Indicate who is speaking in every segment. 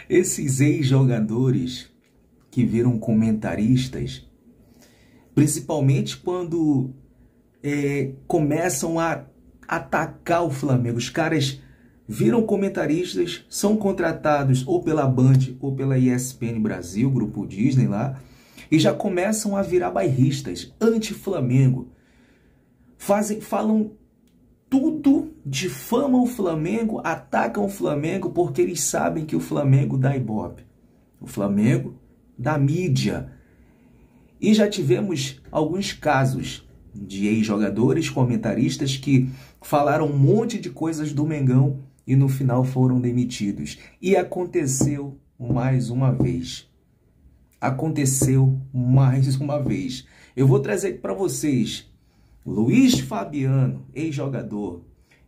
Speaker 1: Esses ex-jogadores que viram comentaristas, principalmente quando começam a atacar o Flamengo. Os caras viram comentaristas, são contratados ou pela Band ou pela ESPN Brasil, Grupo Disney lá, e já começam a virar bairristas, anti-Flamengo. Falam tudo, difamam o Flamengo, atacam o Flamengo, porque eles sabem que o Flamengo dá ibope. O Flamengo dá mídia. E já tivemos alguns casos de ex-jogadores, comentaristas que falaram um monte de coisas do Mengão e no final foram demitidos. E aconteceu mais uma vez. Aconteceu mais uma vez. Eu vou trazer aqui para vocês Luiz Fabiano, ex-jogador,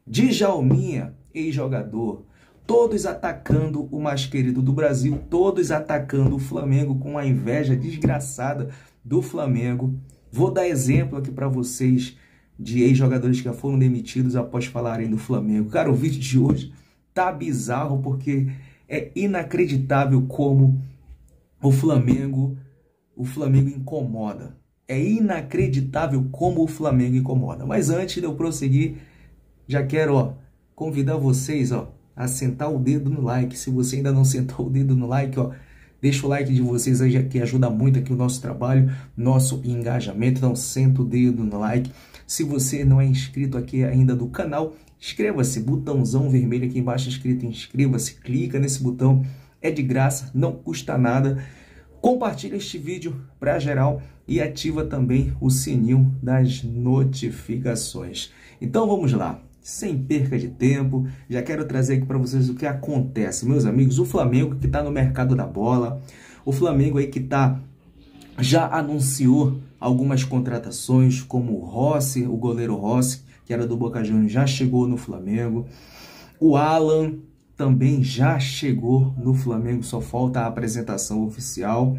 Speaker 1: Djalminha, ex-jogador, todos atacando o mais querido do Brasil, todos atacando o Flamengo com a inveja desgraçada do Flamengo. Vou dar exemplo aqui para vocês de ex-jogadores que já foram demitidos após falarem do Flamengo. Cara, o vídeo de hoje tá bizarro porque é inacreditável como o Flamengo incomoda. É inacreditável como o Flamengo incomoda. Mas antes de eu prosseguir, já quero convidar vocês a sentar o dedo no like. Se você ainda não sentou o dedo no like, deixa o like de vocês aí, que ajuda muito aqui o nosso trabalho, nosso engajamento. Então senta o dedo no like. Se você não é inscrito aqui ainda do canal, inscreva-se, botãozão vermelho aqui embaixo escrito inscreva-se, clica nesse botão, é de graça, não custa nada. Compartilha este vídeo para geral e ativa também o sininho das notificações. Então vamos lá, sem perca de tempo, já quero trazer aqui para vocês o que acontece, meus amigos. O Flamengo que está no mercado da bola, o Flamengo aí que já anunciou algumas contratações, como o Rossi, o goleiro Rossi, que era do Boca Juniors, já chegou no Flamengo. O Alan também já chegou no Flamengo, só falta a apresentação oficial.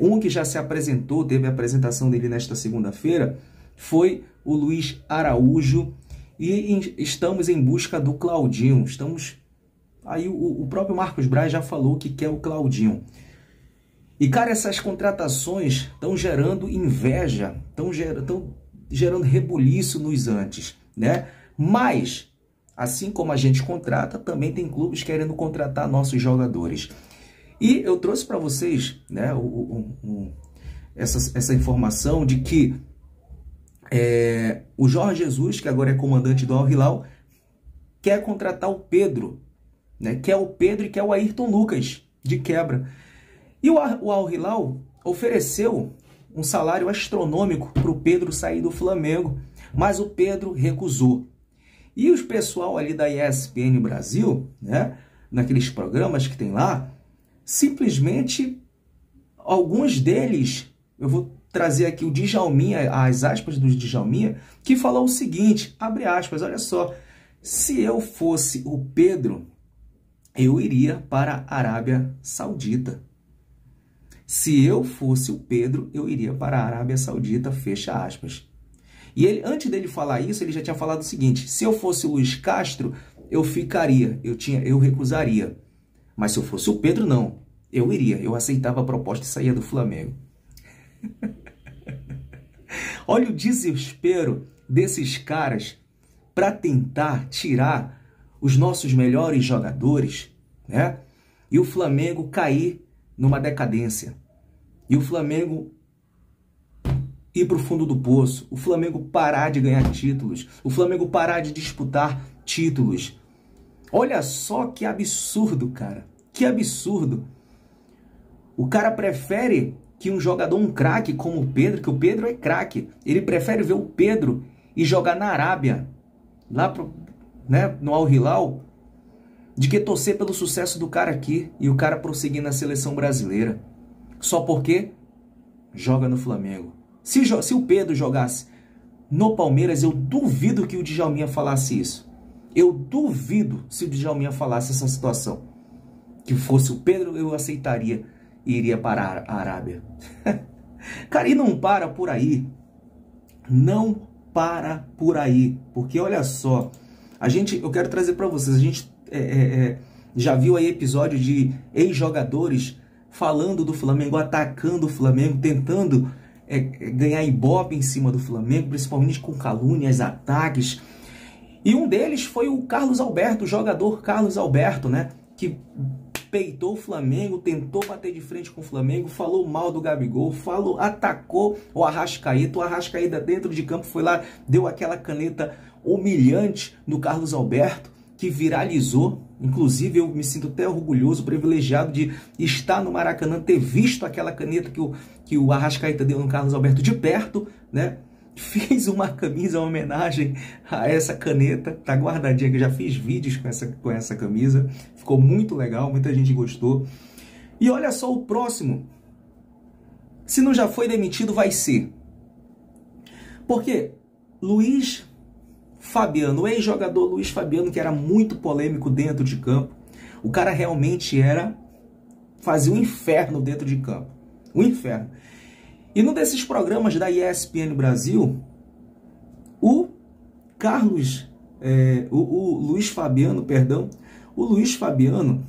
Speaker 1: Um que já se apresentou, teve a apresentação dele nesta segunda-feira, foi o Luiz Araújo. E estamos em busca do Claudinho. Aí o próprio Marcos Braz já falou que quer o Claudinho. E, cara, essas contratações estão gerando inveja, estão gerando rebuliço nos antes, né? Mas, assim como a gente contrata, também tem clubes querendo contratar nossos jogadores. E eu trouxe para vocês, né, essa informação de que o Jorge Jesus, que agora é comandante do Al Hilal, quer contratar o Pedro, né? Quer o Pedro e quer o Ayrton Lucas, de quebra. E o Al Hilal ofereceu um salário astronômico para o Pedro sair do Flamengo, mas o Pedro recusou. E os pessoal ali da ESPN Brasil, né, naqueles programas que tem lá, simplesmente, alguns deles, eu vou trazer aqui o Djalminha, as aspas do Djalminha, que falou o seguinte, abre aspas, olha só: se eu fosse o Pedro, eu iria para a Arábia Saudita. Se eu fosse o Pedro, eu iria para a Arábia Saudita, fecha aspas. E ele, antes dele falar isso, ele já tinha falado o seguinte: se eu fosse o Luiz Castro, eu ficaria, eu recusaria. Mas se eu fosse o Pedro, não. Eu iria, eu aceitava a proposta e saía do Flamengo. Olha o desespero desses caras para tentar tirar os nossos melhores jogadores, né? E o Flamengo cair numa decadência. E o Flamengo ir para o fundo do poço. O Flamengo parar de ganhar títulos. O Flamengo parar de disputar títulos. Olha só que absurdo, cara. Que absurdo. O cara prefere que um jogador, um craque como o Pedro, que o Pedro é craque, ele prefere ver o Pedro e jogar na Arábia, lá no Al Hilal, de que torcer pelo sucesso do cara aqui e o cara prosseguir na seleção brasileira. Só porque joga no Flamengo. Se o Pedro jogasse no Palmeiras, eu duvido que o Djalminha falasse isso. Eu duvido se o Djalminha falasse essa situação. Que fosse o Pedro, eu aceitaria e iria para a Arábia. Cara, e não para por aí. Não para por aí. Porque olha só, eu quero trazer para vocês, a gente Já viu aí episódio de ex-jogadores falando do Flamengo, atacando o Flamengo, tentando ganhar ibope em cima do Flamengo, principalmente com calúnias, ataques. E um deles foi o Carlos Alberto, o jogador Carlos Alberto, né? Que peitou o Flamengo, tentou bater de frente com o Flamengo, falou mal do Gabigol, atacou o Arrascaeta. O Arrascaeta dentro de campo foi lá, deu aquela caneta humilhante no Carlos Alberto, que viralizou. Inclusive eu me sinto até orgulhoso, privilegiado de estar no Maracanã, ter visto aquela caneta que o Arrascaeta deu no Carlos Alberto de perto, né? Fiz uma camisa, uma homenagem a essa caneta, tá guardadinha, que eu já fiz vídeos com essa camisa, ficou muito legal, muita gente gostou. E olha só o próximo, se não já foi demitido, vai ser. Porque Luiz Fabiano, o ex-jogador Luiz Fabiano, que era muito polêmico dentro de campo, o cara realmente fazia um inferno dentro de campo, um inferno. E num desses programas da ESPN Brasil, o Luiz Fabiano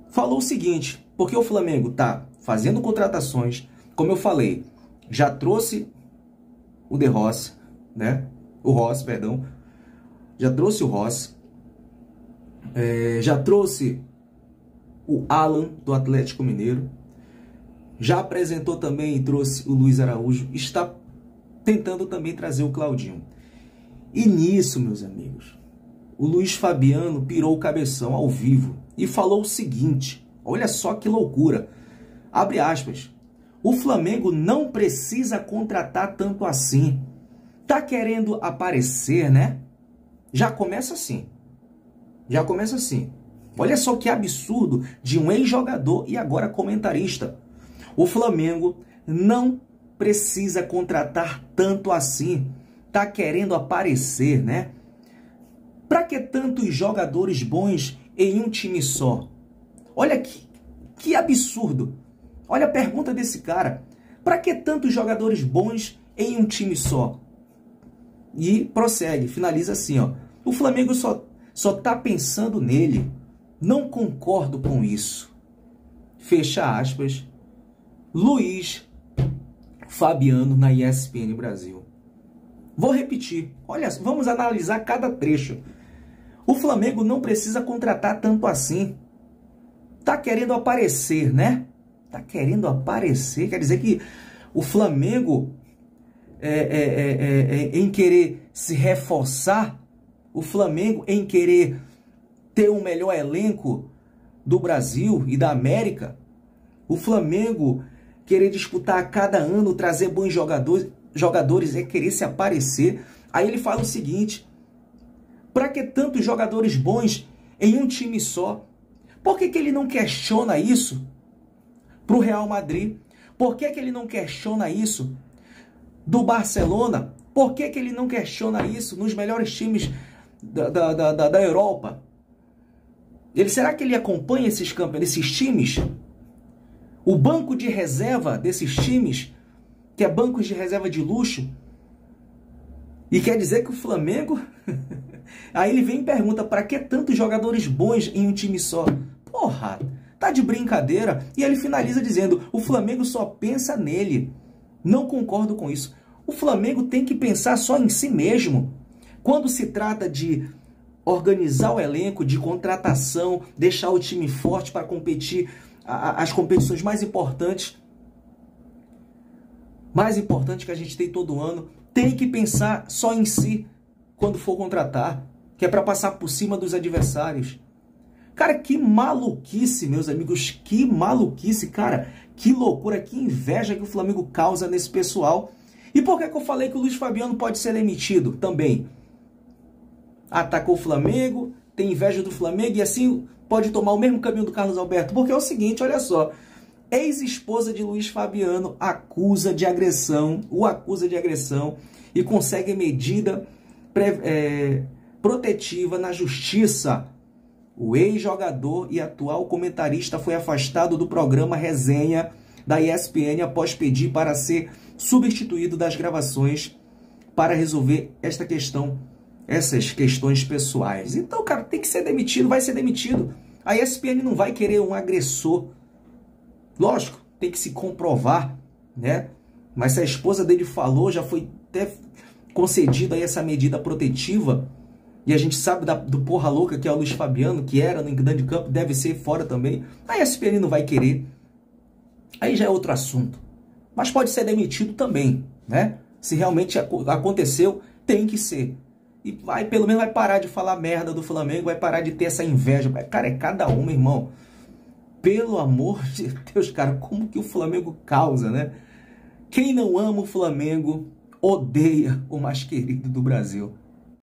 Speaker 1: falou o seguinte, porque o Flamengo tá fazendo contratações, como eu falei, já trouxe o já trouxe o Rossi, já trouxe o Alan do Atlético Mineiro, já apresentou também e trouxe o Luiz Araújo, está tentando também trazer o Claudinho. E nisso, meus amigos, o Luiz Fabiano pirou o cabeção ao vivo e falou o seguinte, olha só que loucura, abre aspas, o Flamengo não precisa contratar tanto assim, tá querendo aparecer, né? Já começa assim, olha só que absurdo de um ex-jogador e agora comentarista. O Flamengo não precisa contratar tanto assim. Tá querendo aparecer, né? Pra que tantos jogadores bons em um time só? Olha que absurdo. Olha a pergunta desse cara. Pra que tantos jogadores bons em um time só? E prossegue, finaliza assim, ó. O Flamengo só tá pensando nele. Não concordo com isso. Fecha aspas. Luiz Fabiano na ESPN Brasil. Vou repetir. Olha, vamos analisar cada trecho. O Flamengo não precisa contratar tanto assim. Tá querendo aparecer, né? Tá querendo aparecer. Quer dizer que o Flamengo, em querer se reforçar, o Flamengo em querer ter o melhor elenco do Brasil e da América, o Flamengo querer disputar a cada ano, trazer bons jogadores, querer se aparecer. Aí ele fala o seguinte, para que tantos jogadores bons em um time só? Por que ele não questiona isso para o Real Madrid? Por que ele não questiona isso do Barcelona? Por que ele não questiona isso nos melhores times da Europa? Será que ele acompanha esses times? O banco de reserva desses times, que é bancos de reserva de luxo, e quer dizer que o Flamengo... Aí ele vem e pergunta, para que tantos jogadores bons em um time só? Porra, tá de brincadeira. E ele finaliza dizendo, o Flamengo só pensa nele. Não concordo com isso. O Flamengo tem que pensar só em si mesmo. Quando se trata de organizar o elenco, de contratação, deixar o time forte para competir as competições mais importantes que a gente tem todo ano, tem que pensar só em si quando for contratar, que é para passar por cima dos adversários. Cara, que maluquice, meus amigos, que maluquice, cara, que loucura, que inveja que o Flamengo causa nesse pessoal. E por que eu falei que o Luiz Fabiano pode ser demitido também? Atacou o Flamengo, tem inveja do Flamengo e assim pode tomar o mesmo caminho do Carlos Alberto. Porque é o seguinte, olha só, ex-esposa de Luiz Fabiano o acusa de agressão e consegue medida protetiva na justiça. O ex-jogador e atual comentarista foi afastado do programa Resenha da ESPN após pedir para ser substituído das gravações para resolver esta questão essas questões pessoais. Então, cara, tem que ser demitido, vai ser demitido. A ESPN não vai querer um agressor. Lógico, tem que se comprovar, né? Mas se a esposa dele falou, já foi até concedida aí essa medida protetiva, e a gente sabe do porra louca que é o Luiz Fabiano, que era no grande campo, deve ser fora também, a ESPN não vai querer. Aí já é outro assunto. Mas pode ser demitido também, né? Se realmente aconteceu, tem que ser. E vai, pelo menos vai parar de falar merda do Flamengo, vai parar de ter essa inveja. Cara, é cada um, meu irmão. Pelo amor de Deus, cara, como que o Flamengo causa, né? Quem não ama o Flamengo odeia o mais querido do Brasil.